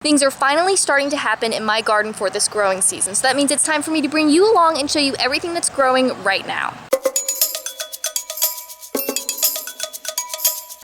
Things are finally starting to happen in my garden for this growing season, so that means it's time for me to bring you along and show you everything that's growing right now.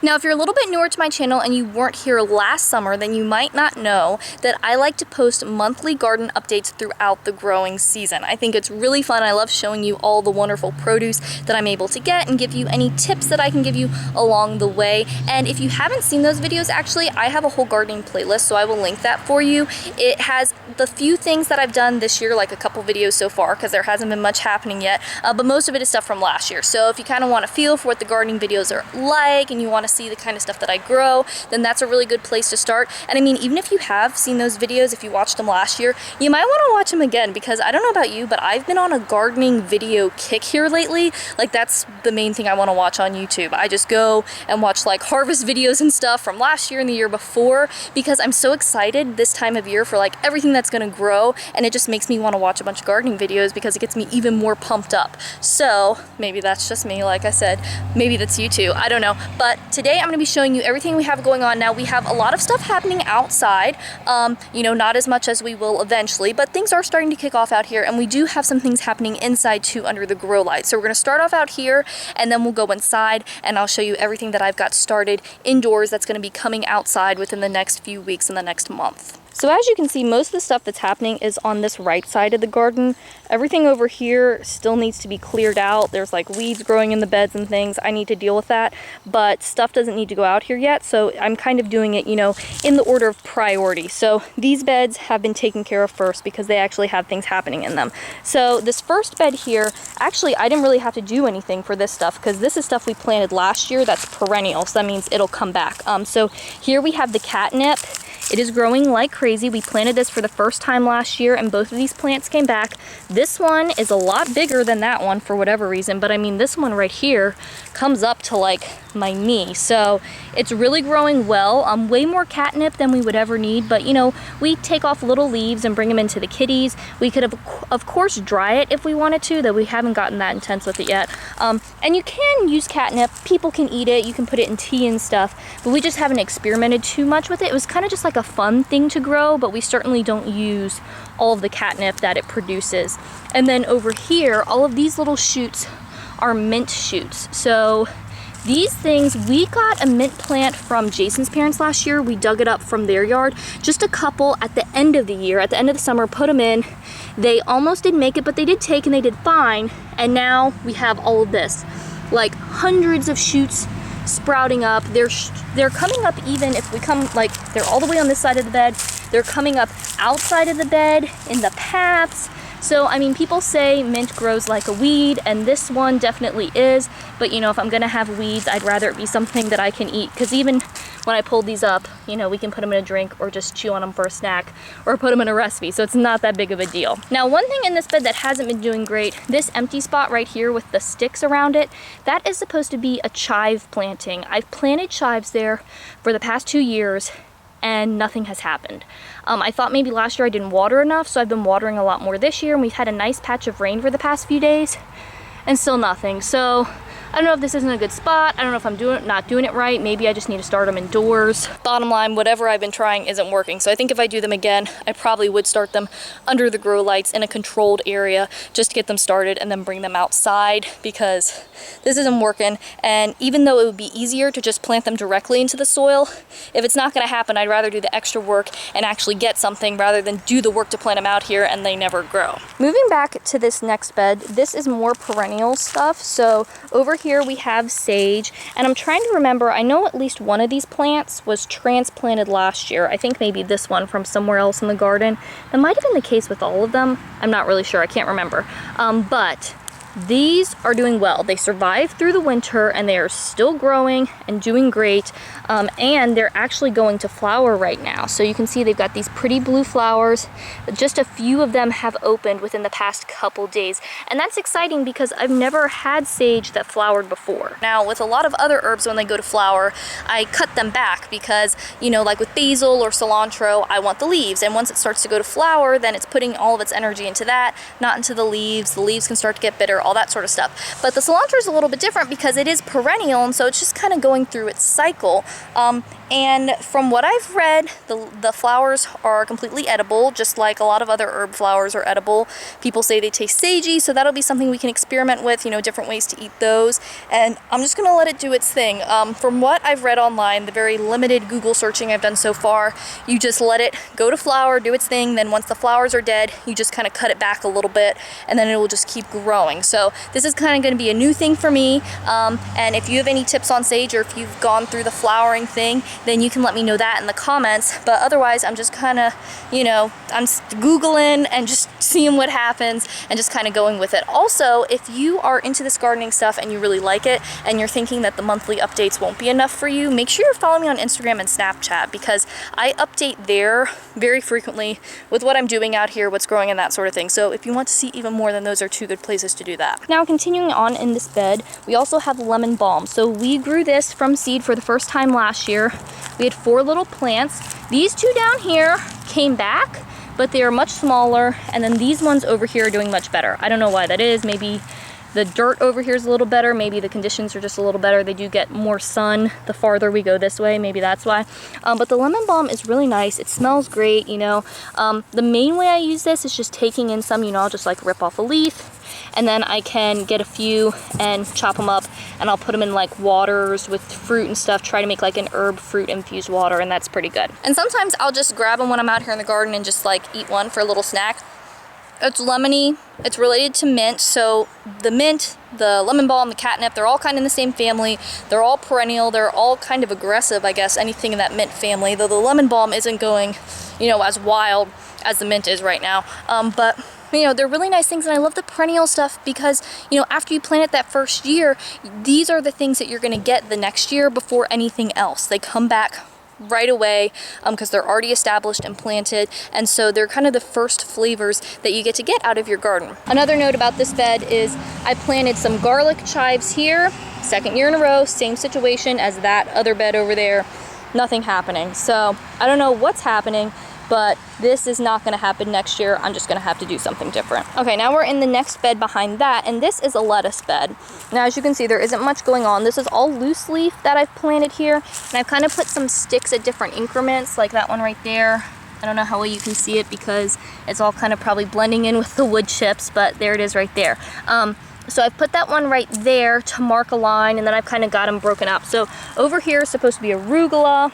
Now, if you're a little bit newer to my channel and you weren't here last summer, then you might not know that I like to post monthly garden updates throughout the growing season. I think it's really fun. I love showing you all the wonderful produce that I'm able to get and give you any tips that I can give you along the way. And if you haven't seen those videos, actually, I have a whole gardening playlist, so I will link that for you. It has the few things that I've done this year, like a couple videos so far, because there hasn't been much happening yet, but most of it is stuff from last year. So if you kind of want to feel for what the gardening videos are like and you want to see the kind of stuff that I grow, then that's a really good place to start. And I mean, even if you have seen those videos, if you watched them last year, you might want to watch them again, because I don't know about you, but I've been on a gardening video kick here lately. Like, that's the main thing I want to watch on YouTube. I just go and watch like harvest videos and stuff from last year and the year before, because I'm so excited this time of year for like everything that's going to grow, and it just makes me want to watch a bunch of gardening videos because it gets me even more pumped up. So maybe that's just me, like I said, maybe that's you too, I don't know. But today I'm going to be showing you everything we have going on now. We have a lot of stuff happening outside, you know, not as much as we will eventually, but things are starting to kick off out here, and we do have some things happening inside too under the grow light. So we're going to start off out here, and then we'll go inside, and I'll show you everything that I've got started indoors that's going to be coming outside within the next few weeks and the next month. So as you can see, most of the stuff that's happening is on this right side of the garden. Everything over here still needs to be cleared out. There's like weeds growing in the beds and things. I need to deal with that, but stuff doesn't need to go out here yet. So I'm kind of doing it, you know, in the order of priority. So these beds have been taken care of first because they actually have things happening in them. So this first bed here, actually, I didn't really have to do anything for this stuff because this is stuff we planted last year. That's perennial, so that means it'll come back. So here we have the catnip. It is growing like crazy. We planted this for the first time last year, and both of these plants came back. This one is a lot bigger than that one for whatever reason, but I mean, this one right here comes up to like my knee. So it's really growing well. Way more catnip than we would ever need, but you know, we take off little leaves and bring them into the kitties. We could of course dry it if we wanted to, though we haven't gotten that intense with it yet. And you can use catnip. People can eat it. You can put it in tea and stuff, but we just haven't experimented too much with it. It was kind of just like a fun thing to grow, but we certainly don't use all of the catnip that it produces. And then over here, all of these little shoots are mint shoots. So these things, we got a mint plant from Jason's parents last year. We dug it up from their yard, just a couple at the end of the year, at the end of the summer, put them in. They almost didn't make it, but they did take and they did fine. And now we have all of this, like hundreds of shoots sprouting up. They're coming up, even if we come, like, they're all the way on this side of the bed. They're coming up outside of the bed in the paths. So I mean, people say mint grows like a weed, and this one definitely is, but you know, if I'm gonna have weeds, I'd rather it be something that I can eat, because even when I pulled these up, you know, we can put them in a drink or just chew on them for a snack or put them in a recipe, so it's not that big of a deal. Now, one thing in this bed that hasn't been doing great, this empty spot right here with the sticks around it, that is supposed to be a chive planting. I've planted chives there for the past 2 years, and nothing has happened. I thought maybe last year I didn't water enough, so I've been watering a lot more this year, and we've had a nice patch of rain for the past few days, and still nothing. So I don't know if this isn't a good spot. I don't know if I'm not doing it right. Maybe I just need to start them indoors. Bottom line, whatever I've been trying isn't working. So I think if I do them again, I probably would start them under the grow lights in a controlled area just to get them started, and then bring them outside, because this isn't working. And even though it would be easier to just plant them directly into the soil, if it's not going to happen, I'd rather do the extra work and actually get something rather than do the work to plant them out here and they never grow. Moving back to this next bed, this is more perennial stuff. So over here we have sage, and I'm trying to remember, I know at least one of these plants was transplanted last year. I think maybe this one from somewhere else in the garden. That might have been the case with all of them. I'm not really sure, I can't remember. But these are doing well. They survived through the winter, and they are still growing and doing great. And they're actually going to flower right now. So you can see they've got these pretty blue flowers. Just a few of them have opened within the past couple days. And that's exciting because I've never had sage that flowered before. Now, with a lot of other herbs, when they go to flower, I cut them back because, you know, like with basil or cilantro, I want the leaves. And once it starts to go to flower, then it's putting all of its energy into that, not into the leaves. The leaves can start to get bitter, all that sort of stuff. But the cilantro is a little bit different because it is perennial, and so it's just kind of going through its cycle. And from what I've read, the flowers are completely edible, just like a lot of other herb flowers are edible. People say they taste sagey, so that'll be something we can experiment with, you know, different ways to eat those. And I'm just gonna let it do its thing. From what I've read online, the very limited Google searching I've done so far, you just let it go to flower, do its thing, then once the flowers are dead, you just kind of cut it back a little bit, and then it will just keep growing. So this is kind of gonna be a new thing for me, and if you have any tips on sage, or if you've gone through the flowering thing, then you can let me know that in the comments. But otherwise, I'm just kind of, you know, I'm Googling and just seeing what happens and just kind of going with it. Also, if you are into this gardening stuff and you really like it and you're thinking that the monthly updates won't be enough for you, make sure you're following me on Instagram and Snapchat, because I update there very frequently with what I'm doing out here, what's growing, and that sort of thing. So if you want to see even more, then those are two good places to do that. Now, continuing on in this bed, we also have lemon balm. So we grew this from seed for the first time last year. We had 4 little plants. These 2 down here came back, but they are much smaller, and then these ones over here are doing much better. I don't know why that is. Maybe the dirt over here is a little better. Maybe the conditions are just a little better. They do get more sun the farther we go this way. Maybe that's why. But the lemon balm is really nice. It smells great, you know. The main way I use this is just taking in some, you know, I'll just like rip off a leaf, and then I can get a few and chop them up, and I'll put them in like waters with fruit and stuff, try to make like an herb fruit infused water, and that's pretty good. And sometimes I'll just grab them when I'm out here in the garden and just like eat one for a little snack. It's lemony, it's related to mint, so the mint, the lemon balm, the catnip, they're all kind of in the same family. They're all perennial, they're all kind of aggressive, I guess, anything in that mint family, though the lemon balm isn't going, you know, as wild as the mint is right now. But you know, they're really nice things, and I love the perennial stuff because, you know, after you plant it that first year, these are the things that you're going to get the next year before anything else. They come back right away because they're already established and planted, and so they're kind of the first flavors that you get to get out of your garden. Another note about this bed is I planted some garlic chives here, 2nd year in a row, same situation as that other bed over there, nothing happening. So I don't know what's happening, but this is not going to happen next year. I'm just going to have to do something different. Okay, now we're in the next bed behind that, and this is a lettuce bed. Now, as you can see, there isn't much going on. This is all loose leaf that I've planted here, and I've kind of put some sticks at different increments, like that one right there. I don't know how well you can see it because it's all kind of probably blending in with the wood chips, but there it is right there. So I've put that one right there to mark a line, and then I've kind of got them broken up. So over here is supposed to be arugula.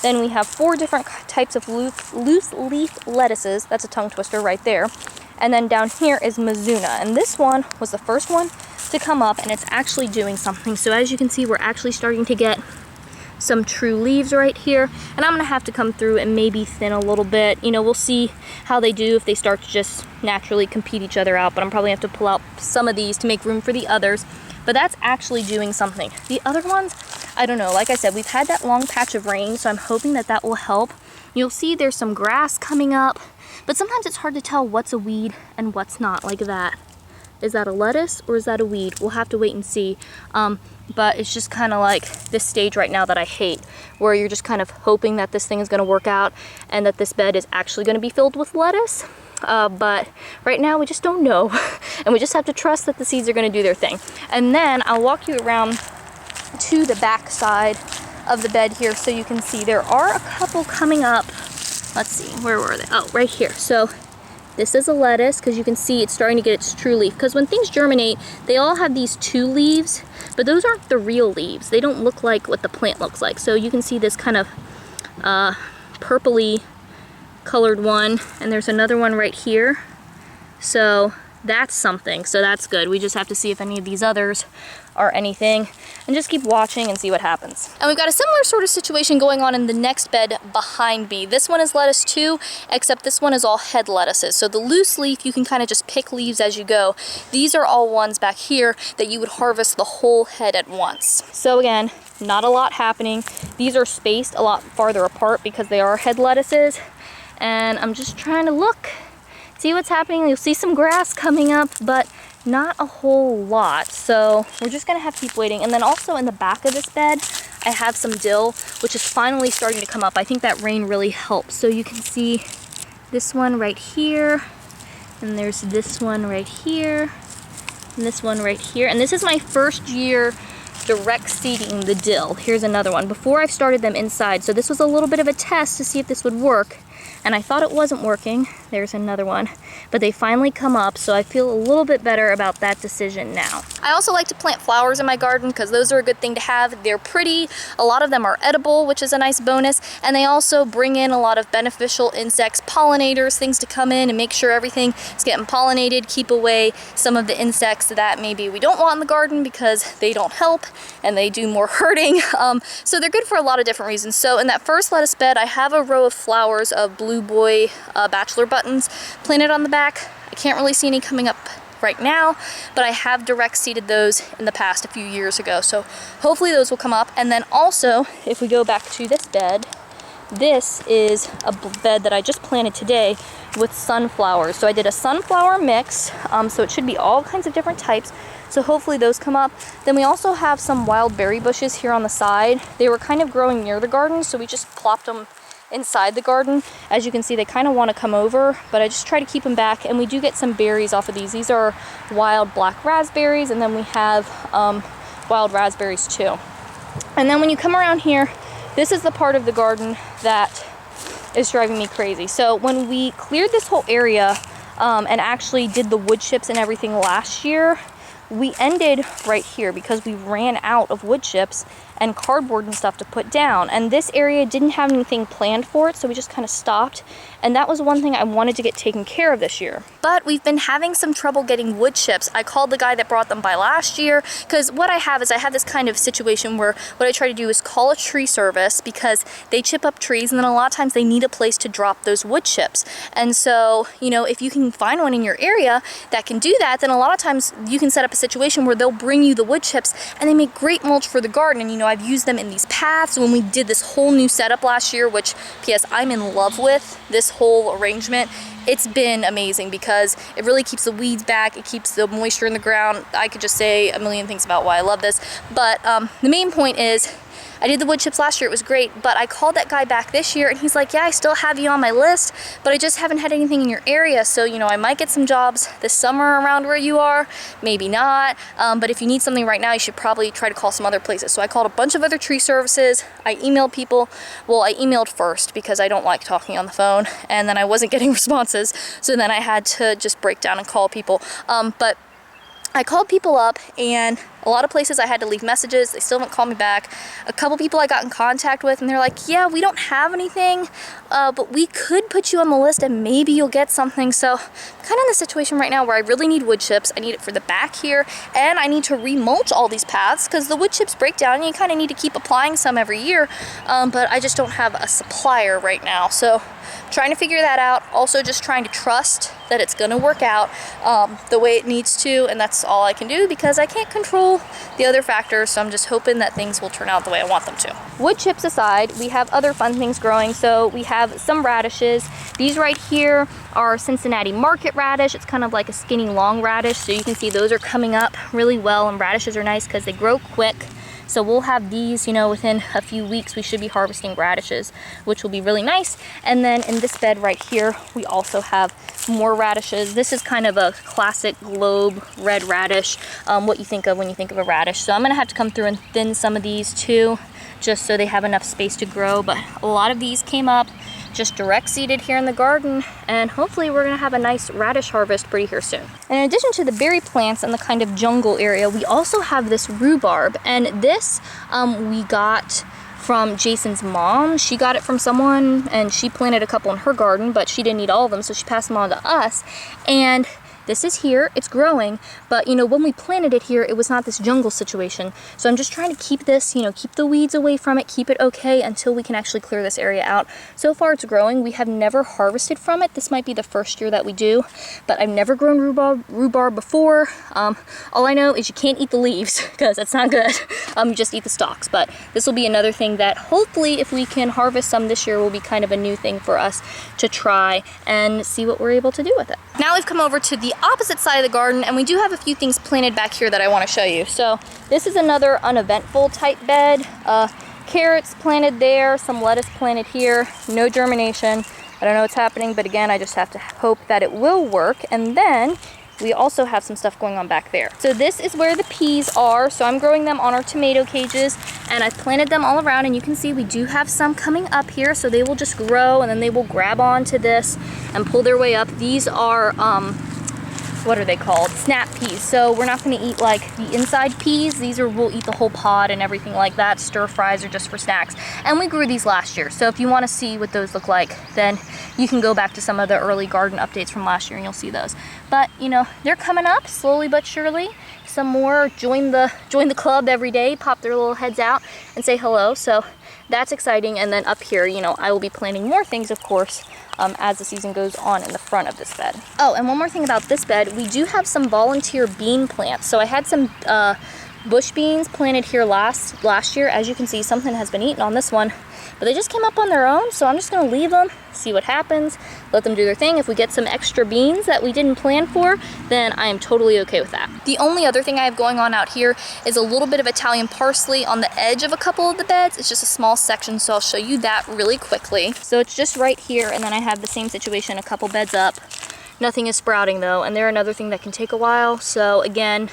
Then we have 4 different types of loose leaf lettuces. That's a tongue twister right there. And then down here is Mizuna. And this one was the first one to come up, and it's actually doing something. So as you can see, we're actually starting to get some true leaves right here. And I'm gonna have to come through and maybe thin a little bit. You know, we'll see how they do if they start to just naturally compete each other out. But I'm probably gonna have to pull out some of these to make room for the others. But that's actually doing something. The other ones, I don't know. Like I said, we've had that long patch of rain, so I'm hoping that that will help. You'll see there's some grass coming up, but sometimes it's hard to tell what's a weed and what's not, like that. Is that a lettuce or is that a weed? We'll have to wait and see. But it's just kind of like this stage right now that I hate, where you're just kind of hoping that this thing is going to work out and that this bed is actually going to be filled with lettuce. But right now we just don't know, and we just have to trust that the seeds are going to do their thing. And then I'll walk you around to the back side of the bed here so you can see there are a couple coming up. Let's see, where were they? Oh, right here. So this is a lettuce, because you can see it's starting to get its true leaf, because when things germinate they all have these 2 leaves, but those aren't the real leaves. They don't look like what the plant looks like. So you can see this kind of purpley colored one, and there's another one right here. So that's something, so that's good. We just have to see if any of these others are anything, and just keep watching and see what happens. And we've got a similar sort of situation going on in the next bed behind me. This one is lettuce too, except this one is all head lettuces. So the loose leaf, you can kind of just pick leaves as you go. These are all ones back here that you would harvest the whole head at once. So again, not a lot happening. These are spaced a lot farther apart because they are head lettuces, and I'm just trying to look, see what's happening. You'll see some grass coming up, but not a whole lot. So we're just gonna have to keep waiting. And then also in the back of this bed, I have some dill, which is finally starting to come up. I think that rain really helps. So you can see this one right here, and there's this one right here, and this one right here. And this is my first year direct seeding the dill. Here's another one. Before I've started them inside, so this was a little bit of a test to see if this would work, and I thought it wasn't working. There's another one, but they finally come up, so I feel a little bit better about that decision now. I also like to plant flowers in my garden because those are a good thing to have. They're pretty. A lot of them are edible, which is a nice bonus, and they also bring in a lot of beneficial insects, pollinators, things to come in and make sure everything is getting pollinated, keep away some of the insects that maybe we don't want in the garden because they don't help and they do more hurting. So they're good for a lot of different reasons. So in that first lettuce bed, I have a row of flowers of Blue Boy bachelor buttons planted on the back. I can't really see any coming up right now, but I have direct seeded those in the past a few years ago. So hopefully those will come up. And then also, if we go back to this bed, this is a bed that I just planted today with sunflowers. So I did a sunflower mix, so it should be all kinds of different types. So hopefully those come up. Then we also have some wild berry bushes here on the side. They were kind of growing near the garden, so we just plopped them inside the garden. As you can see, they kind of want to come over, but I just try to keep them back, and we do get some berries off of these. These are wild black raspberries, and then we have wild raspberries too. And then when you come around here, this is the part of the garden that is driving me crazy. So when we cleared this whole area and actually did the wood chips and everything last year, we ended right here because we ran out of wood chips and cardboard and stuff to put down. And this area didn't have anything planned for it, so we just kind of stopped. And that was one thing I wanted to get taken care of this year. But we've been having some trouble getting wood chips. I called the guy that brought them by last year, because what I have is I have this kind of situation where what I try to do is call a tree service because they chip up trees, and then a lot of times they need a place to drop those wood chips. And so, you know, if you can find one in your area that can do that, then a lot of times you can set up a situation where they'll bring you the wood chips, and they make great mulch for the garden. And you know, I've used them in these paths when we did this whole new setup last year, which P.S. I'm in love with this whole arrangement. It's been amazing because it really keeps the weeds back, it keeps the moisture in the ground. I could just say a million things about why I love this, but the main point is I did the wood chips last year, it was great, but I called that guy back this year and he's like, yeah, I still have you on my list, but I just haven't had anything in your area. So, you know, I might get some jobs this summer around where you are, maybe not, but if you need something right now, you should probably try to call some other places. So I called a bunch of other tree services, I emailed people. Well, I emailed first because I don't like talking on the phone, and then I wasn't getting responses, so then I had to just break down and call people. But I called people up, and a lot of places I had to leave messages. They still haven't called me back. A couple people I got in contact with, and they're like, yeah, we don't have anything, but we could put you on the list and maybe you'll get something. So I'm kind of in the situation right now where I really need wood chips. I need it for the back here, and I need to remulch all these paths because the wood chips break down and you kind of need to keep applying some every year, but I just don't have a supplier right now. So trying to figure that out. Also just trying to trust that it's gonna work out the way it needs to, and that's all I can do because I can't control the other factors, so I'm just hoping that things will turn out the way I want them to. Wood chips aside, we have other fun things growing. So we have some radishes. These right here are Cincinnati market radish. It's kind of like a skinny long radish, so you can see those are coming up really well, and radishes are nice because they grow quick. So we'll have these, you know, within a few weeks we should be harvesting radishes, which will be really nice. And then in this bed right here, we also have more radishes. This is kind of a classic globe red radish, what you think of when you think of a radish. So I'm gonna have to come through and thin some of these too, just so they have enough space to grow. But a lot of these came up just direct seeded here in the garden, and hopefully we're gonna have a nice radish harvest pretty here soon. And in addition to the berry plants and the kind of jungle area, we also have this rhubarb, and this we got from Jason's mom. She got it from someone and she planted a couple in her garden, but she didn't eat all of them, so she passed them on to us. And this is here, it's growing, but you know, when we planted it here, it was not this jungle situation. So I'm just trying to keep this, you know, keep the weeds away from it, keep it okay until we can actually clear this area out. So far it's growing. We have never harvested from it. This might be the first year that we do, but I've never grown rhubarb before. All I know is you can't eat the leaves because that's not good. You just eat the stalks. But this will be another thing that hopefully if we can harvest some this year will be kind of a new thing for us to try and see what we're able to do with it. Now we've come over to the opposite side of the garden, and we do have a few things planted back here that I want to show you. So this is another uneventful type bed. Carrots planted there, some lettuce planted here, no germination. I don't know what's happening, but again, I just have to hope that it will work. And then we also have some stuff going on back there. So this is where the peas are. So I'm growing them on our tomato cages, and I've planted them all around, and you can see we do have some coming up here, so they will just grow and then they will grab onto this and pull their way up. These are what are they called? Snap peas. So we're not going to eat like the inside peas. These are, we'll eat the whole pod and everything like that. Stir fries are just for snacks. And we grew these last year. So if you want to see what those look like, then you can go back to some of the early garden updates from last year and you'll see those. But you know, they're coming up slowly but surely. Some more join the club every day, pop their little heads out and say hello. So that's exciting. And then up here, you know, I will be planting more things, of course, as the season goes on in the front of this bed. Oh, and one more thing about this bed, we do have some volunteer bean plants. So I had some bush beans planted here last year. As you can see, something has been eaten on this one, but they just came up on their own. So I'm just gonna leave them, see what happens, let them do their thing. If we get some extra beans that we didn't plan for, then I am totally okay with that. The only other thing I have going on out here is a little bit of Italian parsley on the edge of a couple of the beds. It's just a small section, so I'll show you that really quickly. So it's just right here, and then I have the same situation a couple beds up. Nothing is sprouting though, and they're another thing that can take a while. So again,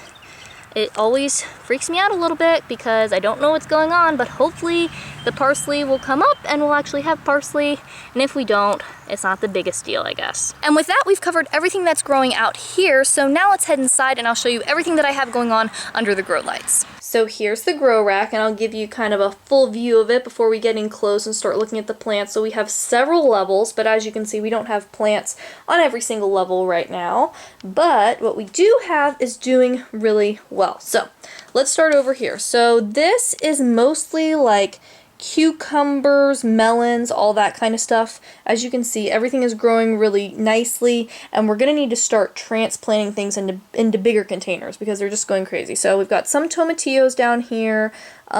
it always freaks me out a little bit because I don't know what's going on, but hopefully the parsley will come up and we'll actually have parsley. And if we don't, it's not the biggest deal, I guess. And with that, we've covered everything that's growing out here. So now let's head inside and I'll show you everything that I have going on under the grow lights. So here's the grow rack, and I'll give you kind of a full view of it before we get in close and start looking at the plants. So we have several levels, but as you can see, we don't have plants on every single level right now. But what we do have is doing really well. So let's start over here. So this is mostly like cucumbers, melons, all that kind of stuff. As you can see, everything is growing really nicely, and we're going to need to start transplanting things into bigger containers because they're just going crazy. So we've got some tomatillos down here.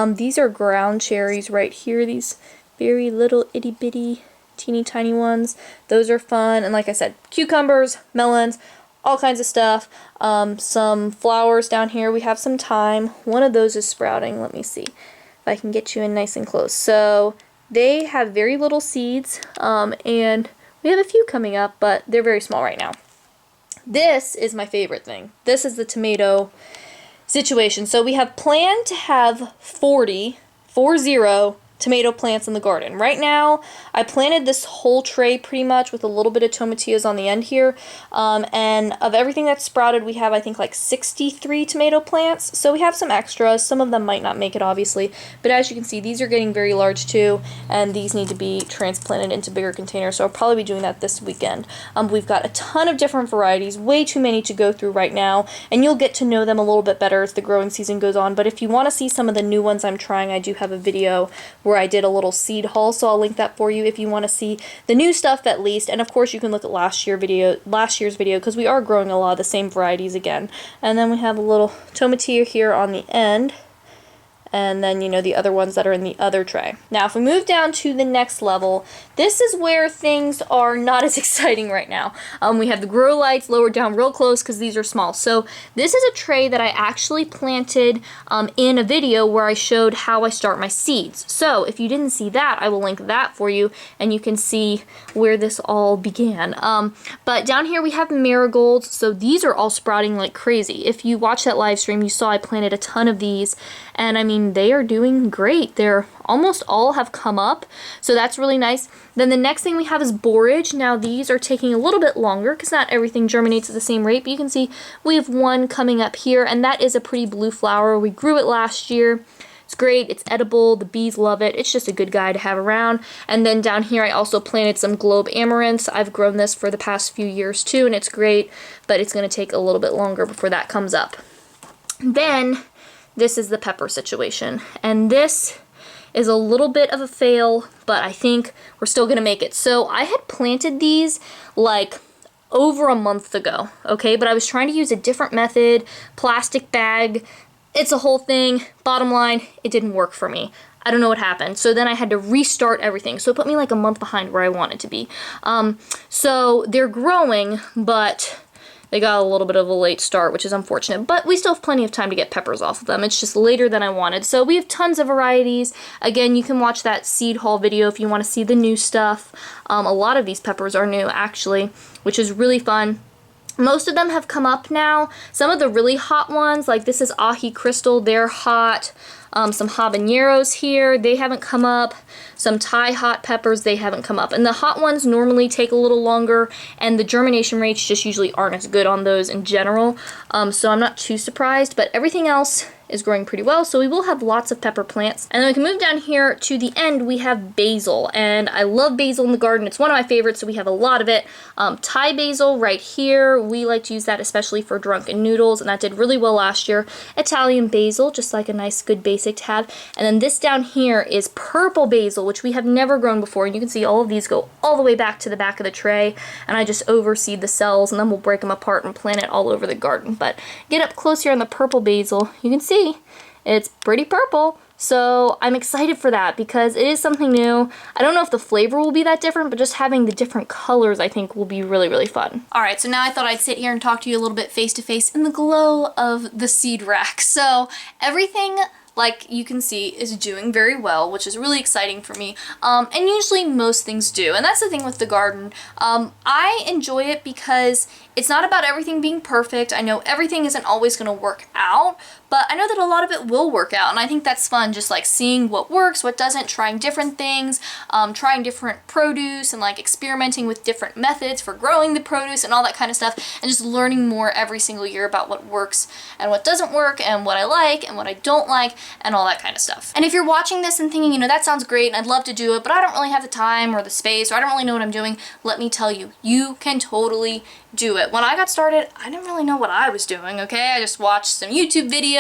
These are ground cherries right here, these very little itty bitty teeny tiny ones. Those are fun. And like I said, cucumbers, melons, all kinds of stuff. Some flowers down here. We have some thyme. One of those is sprouting. Let me see if I can get you in nice and close. So they have very little seeds, and we have a few coming up, but they're very small right now. This is my favorite thing. This is the tomato situation. So we have planned to have 40 tomato plants in the garden. Right now, I planted this whole tray pretty much with a little bit of tomatillos on the end here. And of everything that's sprouted, we have, I think, like 63 tomato plants. So we have some extras. Some of them might not make it, obviously. But as you can see, these are getting very large too, and these need to be transplanted into bigger containers. So I'll probably be doing that this weekend. We've got a ton of different varieties, way too many to go through right now, and you'll get to know them a little bit better as the growing season goes on. But if you want to see some of the new ones I'm trying, I do have a video where I did a little seed haul, so I'll link that for you if you want to see the new stuff at least. And of course you can look at last year's video because we are growing a lot of the same varieties again. And then we have a little tomatillo here on the end, and then, you know, the other ones that are in the other tray. Now, if we move down to the next level, this is where things are not as exciting right now. We have the grow lights lowered down real close because these are small. So this is a tray that I actually planted in a video where I showed how I start my seeds. So if you didn't see that, I will link that for you, and you can see where this all began. But down here we have marigolds. So these are all sprouting like crazy. If you watched that live stream, you saw I planted a ton of these, and I mean, they are doing great. They're almost all have come up, so that's really nice. Then the next thing we have is borage. Now these are taking a little bit longer because not everything germinates at the same rate, but you can see we have one coming up here, and that is a pretty blue flower. We grew it last year. It's great, it's edible, the bees love it, it's just a good guy to have around. And then down here I also planted some globe amaranths. I've grown this for the past few years too, and it's great, but it's going to take a little bit longer before that comes up. Then this is the pepper situation, and this is a little bit of a fail, but I think we're still gonna make it. So I had planted these like over a month ago, okay, but I was trying to use a different method, plastic bag, it's a whole thing. Bottom line, it didn't work for me. I don't know what happened. So then I had to restart everything. So it put me like a month behind where I wanted to be. So they're growing, but they got a little bit of a late start, which is unfortunate, but we still have plenty of time to get peppers off of them. It's just later than I wanted. So we have tons of varieties. Again, you can watch that seed haul video if you want to see the new stuff. A lot of these peppers are new, actually, which is really fun. Most of them have come up now. Some of the really hot ones, like this is ají crystal, they're hot. Some habaneros here, they haven't come up. Some Thai hot peppers, they haven't come up. And the hot ones normally take a little longer, and the germination rates just usually aren't as good on those in general. So I'm not too surprised, but everything else is growing pretty well, so we will have lots of pepper plants. And then we can move down here to the end, we have basil, and I love basil in the garden. It's one of my favorites, so we have a lot of it. Thai basil right here, we like to use that especially for drunken noodles, and that did really well last year. Italian basil, just like a nice good basic to have. And then this down here is purple basil, which we have never grown before, and you can see all of these go all the way back to the back of the tray, and I just overseed the cells, and then we'll break them apart and plant it all over the garden. But get up close here on the purple basil, you can see it's pretty purple, so I'm excited for that because it is something new. I don't know if the flavor will be that different, but just having the different colors I think will be really, really fun. Alright, so now I thought I'd sit here and talk to you a little bit face to face in the glow of the seed rack. So everything, like you can see, is doing very well, which is really exciting for me. And usually most things do. And that's the thing with the garden. I enjoy it because it's not about everything being perfect. I know everything isn't always going to work out, but I know that a lot of it will work out, and I think that's fun, just like seeing what works, what doesn't, trying different things, trying different produce, and like experimenting with different methods for growing the produce and all that kind of stuff, and just learning more every single year about what works and what doesn't work, and what I like and what I don't like, and all that kind of stuff. And if you're watching this and thinking, you know, that sounds great and I'd love to do it, but I don't really have the time or the space, or I don't really know what I'm doing, let me tell you, you can totally do it. When I got started, I didn't really know what I was doing, okay? I just watched some YouTube videos,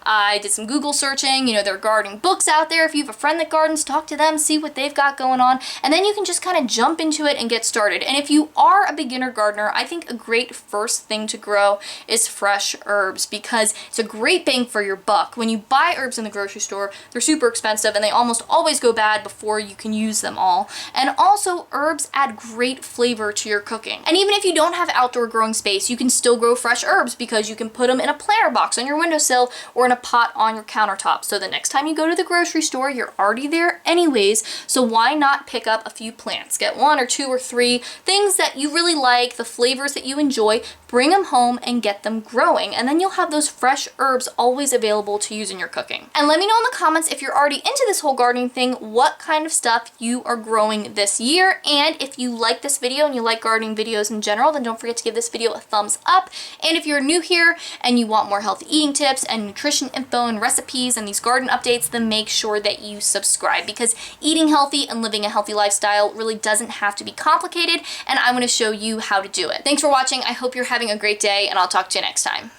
I did some Google searching, you know, there are gardening books out there. If you have a friend that gardens, talk to them, see what they've got going on, and then you can just kind of jump into it and get started. And if you are a beginner gardener, I think a great first thing to grow is fresh herbs, because it's a great bang for your buck. When you buy herbs in the grocery store, they're super expensive and they almost always go bad before you can use them all. And also, herbs add great flavor to your cooking. And even if you don't have outdoor growing space, you can still grow fresh herbs because you can put them in a planter box on your windowsill or in a pot on your countertop. So the next time you go to the grocery store, you're already there anyways, so why not pick up a few plants? Get 1 or 2 or 3 things that you really like, the flavors that you enjoy, bring them home and get them growing, and then you'll have those fresh herbs always available to use in your cooking. And let me know in the comments if you're already into this whole gardening thing, what kind of stuff you are growing this year. And if you like this video and you like gardening videos in general, then don't forget to give this video a thumbs up. And if you're new here and you want more healthy eating tips and nutrition info and recipes and these garden updates, then make sure that you subscribe, because eating healthy and living a healthy lifestyle really doesn't have to be complicated, and I want to show you how to do it. Thanks for watching. I hope you're having a great day, and I'll talk to you next time.